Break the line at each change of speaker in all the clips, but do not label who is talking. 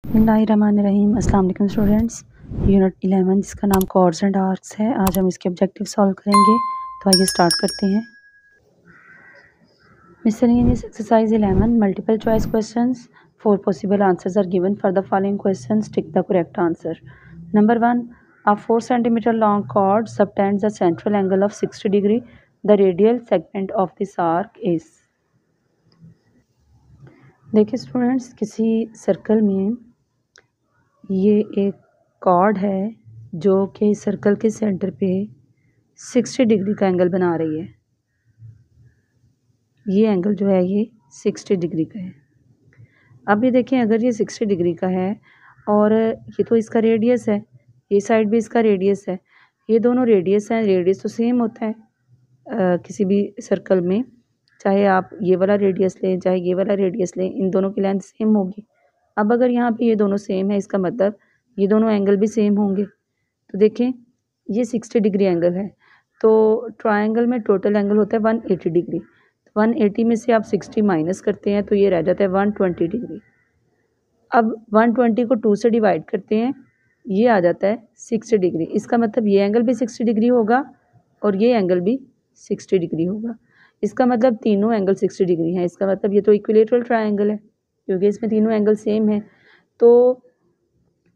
बिस्मिल्लाहिर्रहमानिर्रहीम। अस्सलाम वालेकुम स्टूडेंट्स। यूनिट 11 जिसका नाम कॉर्ड्स एंड आर्क्स है, आज हम इसके ऑब्जेक्टिव सॉल्व करेंगे। तो आइए स्टार्ट करते हैं। Miscellaneous exercise 11 multiple choice questions. 4 possible answers are given for the following questions. Tick the correct answer. Number 1, a 4 cm long chord subtends the central angle of 60 degree. The radial segment of this arc is। देखिए students, किसी circle में ये एक cord है जो कि circle के centre पे 60 डिग्री का एंगल बना रही है। ये एंगल जो है ये 60 डिग्री का है। अब ये देखें, अगर ये 60 डिग्री का है और ये तो इसका रेडियस है, ये साइड भी इसका रेडियस है, ये दोनों रेडियस हैं। रेडियस तो सेम होता है किसी भी सर्कल में, चाहे आप ये वाला रेडियस लें चाहे ये वाला रेडियस लें, इन दोनों की लेंथ सेम होगी। अब अगर यहाँ पे ये दोनों सेम है, इसका मतलब ये दोनों एंगल भी सेम होंगे। तो देखें, ये 60 डिग्री एंगल है, तो ट्रायंगल में टोटल एंगल होता है 180 डिग्री। 180 में से आप 60 माइनस करते हैं तो ये रह जाता है 120 डिग्री। अब 120 को 2 से डिवाइड करते हैं, ये आ जाता है 60 डिग्री। इसका मतलब ये एंगल भी 60 डिग्री होगा और ये एंगल भी 60 डिग्री होगा। इसका मतलब तीनों एंगल 60 डिग्री हैं। इसका मतलब ये तो इक्विलेटरल ट्रायंगल है, क्योंकि इसमें तीनों एंगल सेम है। तो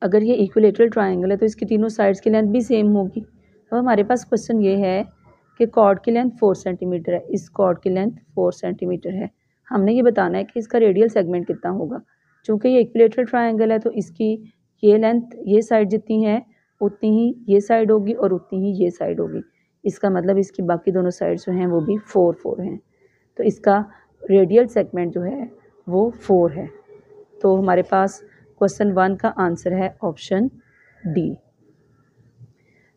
अगर ये इक्विलेटरल ट्रायंगल है तो इसकी तीनों साइड्स की लेंथ भी सेम होगी। अब हमारे पास क्वेश्चन ये है कि कॉर्ड की लेंथ 4 सेंटीमीटर है, इस कॉर्ड की लेंथ 4 सेंटीमीटर है। हमने ये बताना है कि इसका रेडियल सेगमेंट कितना होगा। चूँकि ये इक्विलेटरल ट्रायंगल है तो इसकी ये लेंथ, ये साइड जितनी है उतनी ही ये साइड होगी और उतनी ही ये साइड होगी। इसका मतलब इसकी बाकी दोनों साइड्स जो हैं वो भी 4 हैं। तो इसका रेडियल सेगमेंट जो है वो 4 है। तो हमारे पास क्वेश्चन 1 का आंसर है ऑप्शन डी।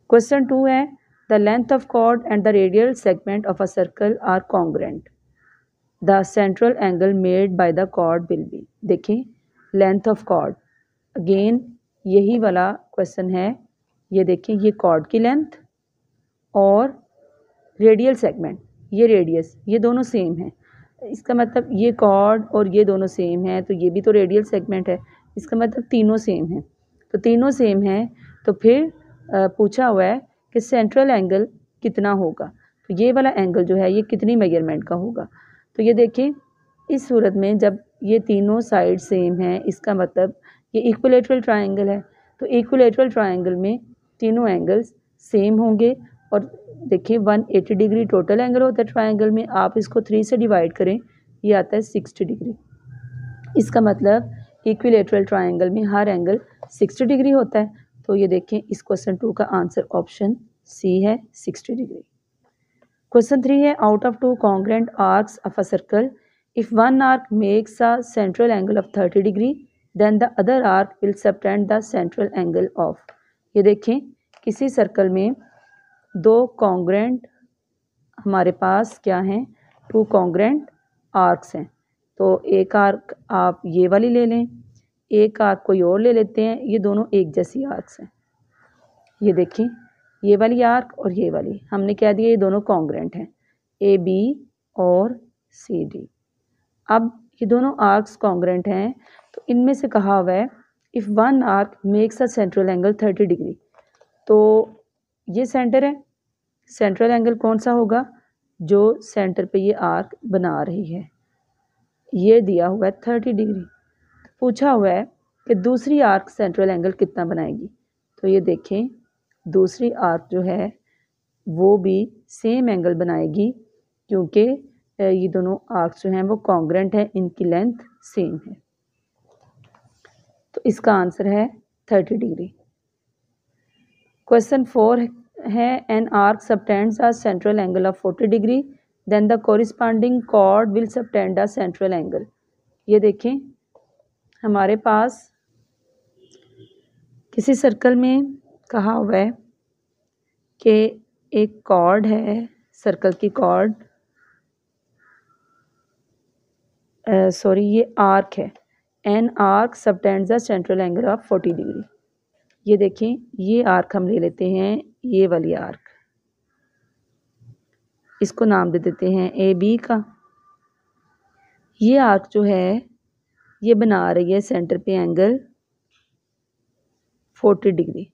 क्वेश्चन 2 है, the length of chord and the radial segment of a circle are congruent. The central angle made by the chord will be. देखें, लेंथ ऑफ कॉर्ड, अगेन यही वाला question है। ये देखें, ये cord की length और रेडियल सेगमेंट, ये रेडियस, ये दोनों सेम हैं। इसका मतलब ये कॉर्ड और ये दोनों सेम है, तो ये भी तो रेडियल सेगमेंट है। इसका मतलब तीनों सेम हैं। तो तीनों सेम हैं तो फिर पूछा हुआ है कि सेंट्रल एंगल कितना होगा। तो ये वाला एंगल जो है ये कितनी मेजरमेंट का होगा। तो ये देखें, इस सूरत में जब ये तीनों साइड सेम हैं, इसका मतलब ये इक्विलेटरल ट्रायंगल है। तो इक्विलेटरल ट्रायंगल में तीनों एंगल्स सेम होंगे। और देखिए 180 डिग्री टोटल एंगल होता है ट्रायंगल में, आप इसको 3 से डिवाइड करें, ये आता है 60 डिग्री। इसका मतलब इक्विलेटरल ट्रायंगल में हर एंगल 60 डिग्री होता है। तो ये देखें, इस क्वेश्चन 2 का आंसर ऑप्शन सी है, 60 डिग्री। क्वेश्चन 3 है, out of 2 congruent arcs of a circle, if one arc makes a central angle of 30 degree then the other arc will subtend the central angle of. ये देखें, किसी circle में 2 congruent हमारे पास क्या हैं, 2 congruent arcs हैं। तो एक आर्क आप ये वाली ले लें, एक आर्क कोई और ले लेते हैं, ये दोनों एक जैसी आर्क्स हैं। ये देखें, ये वाली आर्क और ये वाली, हमने कह दिया ये दोनों कॉन्ग्रुएंट हैं, ए बी और सी डी। अब ये दोनों आर्क्स कॉन्ग्रुएंट हैं, तो इनमें से कहा हुआ है if one arc makes a central angle 30 degree. तो ये सेंटर है, सेंट्रल एंगल कौन सा होगा, जो सेंटर पे ये आर्क बना रही है। ये दिया हुआ है 30 डिग्री। पूछा हुआ है कि दूसरी आर्क सेंट्रल एंगल कितना बनाएगी। तो ये देखें, दूसरी आर्क जो है वो भी सेम एंगल बनाएगी, क्योंकि ये दोनों आर्क्स जो हैं वो कॉन्ग्रुएंट हैं, इनकी लेंथ सेम है। तो इसका आंसर है 30 डिग्री। क्वेश्चन 4 है, an arc subtends a central angle of 40 degree then the corresponding chord will subtend a central angle. ये देखें, हमारे पास किसी सर्कल में कहा हुआ है कि एक कॉर्ड है, सर्कल की कॉर्ड, सॉरी ये आर्क है, an arc subtends the central angle of 40 degree. ये देखें, ये आर्क हम ले लेते हैं, ये वाली आर्क, इसको नाम दे देते हैं ए बी का। ये आर्क जो है ये बना रही है सेंटर पे angle 40 degree.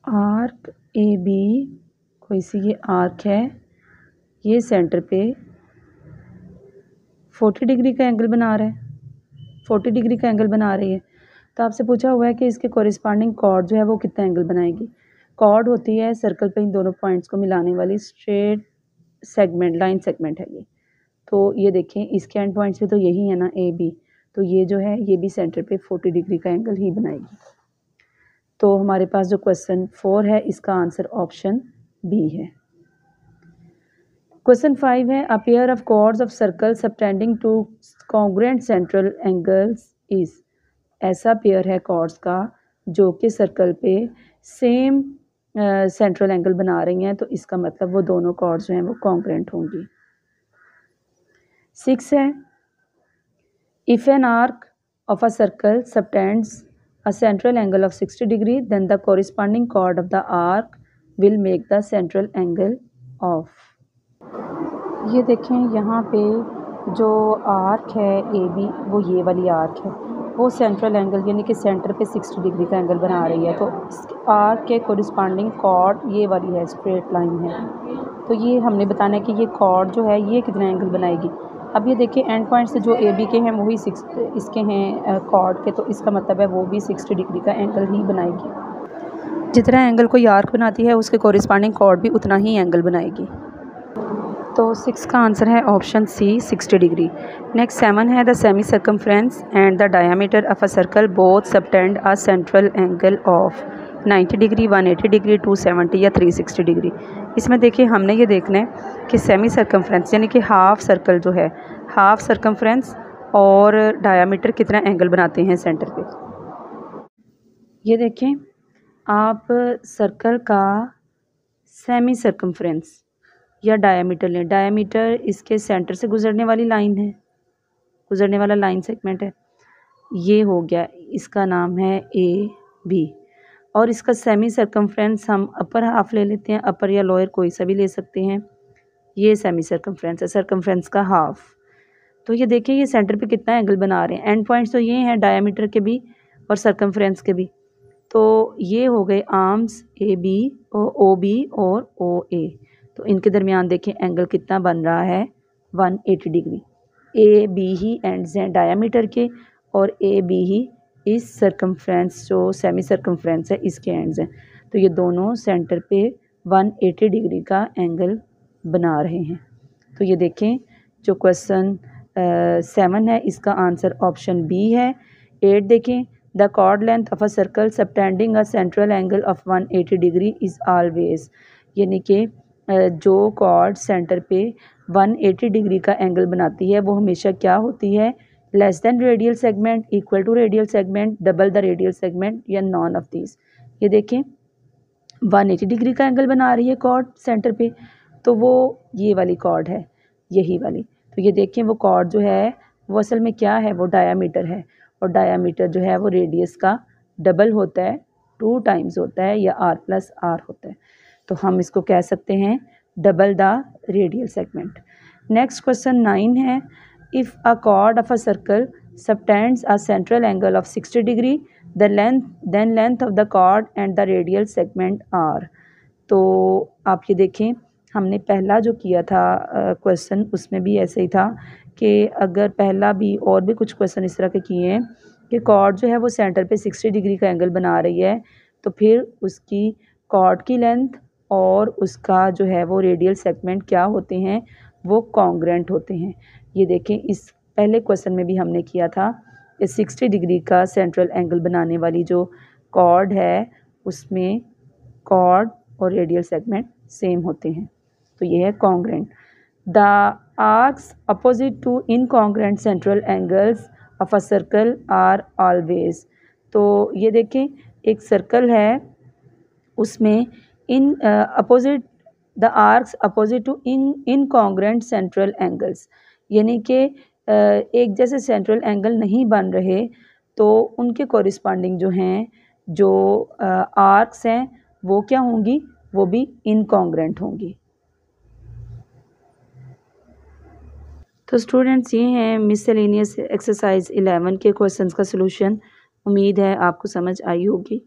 Arc A B, कोई सी ये आर्क है, ये सेंटर पे 40 डिग्री का एंगल बना रहा है, 40 डिग्री का एंगल बना रही है। तो आपसे पूछा हुआ है कि इसके कॉरिस्पॉन्डिंग कॉर्ड जो है वो कितना एंगल बनाएगी। कॉर्ड होती है सर्कल पे इन दोनों पॉइंट्स को मिलाने वाली स्ट्रेट सेगमेंट, लाइन सेगमेंट है ये। तो ये देखें इसके एंड पॉइंट्स पे तो यही है ना ए बी, तो ये जो है ये भी सेंटर पे 40 डिग्री का एंगल ही बनाएगी। तो हमारे पास जो क्वेश्चन 4 है इसका आंसर ऑप्शन बी है। क्वेश्चन 5 है a pair of chords of circle subtending two congruent central angles is. ऐसा पेयर है कॉर्ड्स का जो कि सर्कल पे सेम सेंट्रल एंगल बना रही हैं, तो इसका मतलब वो दोनों कॉर्ड्स जो हैं वो कॉन्ग्रुएंट होंगी। 6 है if an arc of a circle subtends a central angle of 60 degree then the corresponding chord of the arc will make the central angle of। ये देखें यहाँ पे जो आर्क है ए बी, वो ये वाली आर्क है, वो सेंट्रल एंगल यानी कि सेंटर पे 60 डिग्री का एंगल बना रही है। तो इस आर्क के कोरिस्पॉन्डिंग कॉर्ड ये वाली है, स्ट्रेट लाइन है। तो ये हमने बताना है कि ये कॉर्ड जो है ये कितना एंगल बनाएगी। अब ये देखिए एंड पॉइंट से जो ए बी के हैं वही इसके हैं कॉर्ड के, तो इसका मतलब है वो भी 60 डिग्री का एंगल ही बनाएगी। जितना एंगल कोई आर्क बनाती है उसके कोरिस्पॉन्डिंग कॉर्ड भी उतना ही एंगल बनाएगी। तो 6 का आंसर है ऑप्शन सी 60 डिग्री। नेक्स्ट 7 है the semi circumference and the diameter of a circle both subtend a central angle of 90 degree, 180 degree, 270 या 360 डिग्री। इसमें देखिए हमने ये देखना है कि सेमी सर्कमफ्रेंस यानी कि हाफ सर्कल जो है, हाफ सर्कमफ्रेंस और डायामीटर कितना एंगल बनाते हैं सेंटर पे। ये देखें आप सर्कल का सेमी सर्कमफ्रेंस या डायामीटर लें। डायामीटर इसके सेंटर से गुजरने वाली लाइन है, गुजरने वाला लाइन सेगमेंट है, ये हो गया, इसका नाम है ए बी। और इसका सेमी सर्कमफ्रेंस हम अपर हाफ ले लेते हैं, अपर या लोअर कोई सा भी ले सकते हैं। ये सेमी सर्कमफ्रेंस है, सर्कमफ्रेंस का हाफ। तो ये देखिए ये सेंटर पे कितना एंगल बना रहे हैं। एंड पॉइंट्स तो ये हैं डायामीटर के भी और सर्कमफ्रेंस के भी। तो ये हो गए आर्म्स ए बी और ओ बी और ओ ए। तो इनके दरमियान देखें एंगल कितना बन रहा है 180 डिग्री। ए बी ही एंड्स हैं डायामीटर के और ए बी ही इस सर्कमफ्रेंस जो सेमी सर्कमफ्रेंस है इसके एंड्स हैं। तो ये दोनों सेंटर पे 180 डिग्री का एंगल बना रहे हैं। तो ये देखें जो क्वेश्चन 7 है इसका आंसर ऑप्शन बी है। 8 देखें the chord length of a circle subtending a central angle of 180 degree is always, यानी कि जो कॉर्ड सेंटर पे 180 डिग्री का एंगल बनाती है वो हमेशा क्या होती है, less than radial segment, equal to radial segment, double the radial segment या नॉन ऑफ दीज। ये देखें 180 डिग्री का एंगल बना रही है कॉर्ड सेंटर पे, तो वो ये वाली कॉर्ड है, यही वाली। तो ये देखें वो कॉर्ड जो है वो असल में क्या है, वो डायामीटर है, और डायामीटर जो है वो रेडियस का डबल होता है, 2 टाइम्स होता है या r प्लस r होता है। तो हम इसको कह सकते हैं double the radial segment. Next question 9 है if a chord of a circle subtends a central angle of 60 degree the length of the chord and the radial segment are. तो आप ये देखें हमने पहला जो किया था क्वेश्चन उसमें भी ऐसे ही था कि अगर पहला भी और भी कुछ क्वेश्चन इस तरह के किए हैं कि कॉर्ड जो है वो सेंटर पे 60 डिग्री का एंगल बना रही है, तो फिर उसकी कॉर्ड की लेंथ और उसका जो है वो रेडियल सेगमेंट क्या होते हैं, वो कॉन्ग्रुएंट होते हैं। ये देखें इस पहले क्वेश्चन में भी हमने किया था कि 60 डिग्री का सेंट्रल एंगल बनाने वाली जो कॉर्ड है उसमें कॉर्ड और रेडियल सेगमेंट सेम होते हैं, तो ये है congruent. The arcs opposite to incongruent central angles of a circle are always. तो ये देखें एक सर्कल है उसमें in opposite the arcs opposite to incongruent central angles, यानी कि एक जैसे सेंट्रल एंगल नहीं बन रहे तो उनके कॉरिस्पॉन्डिंग जो हैं जो आर्क्स हैं वो क्या होंगी, वो भी इनकॉन्ग्रेंट होंगी। तो स्टूडेंट्स ये हैं मिसलेनियस एक्सरसाइज 11 के क्वेश्चंस का सलूशन। उम्मीद है आपको समझ आई होगी।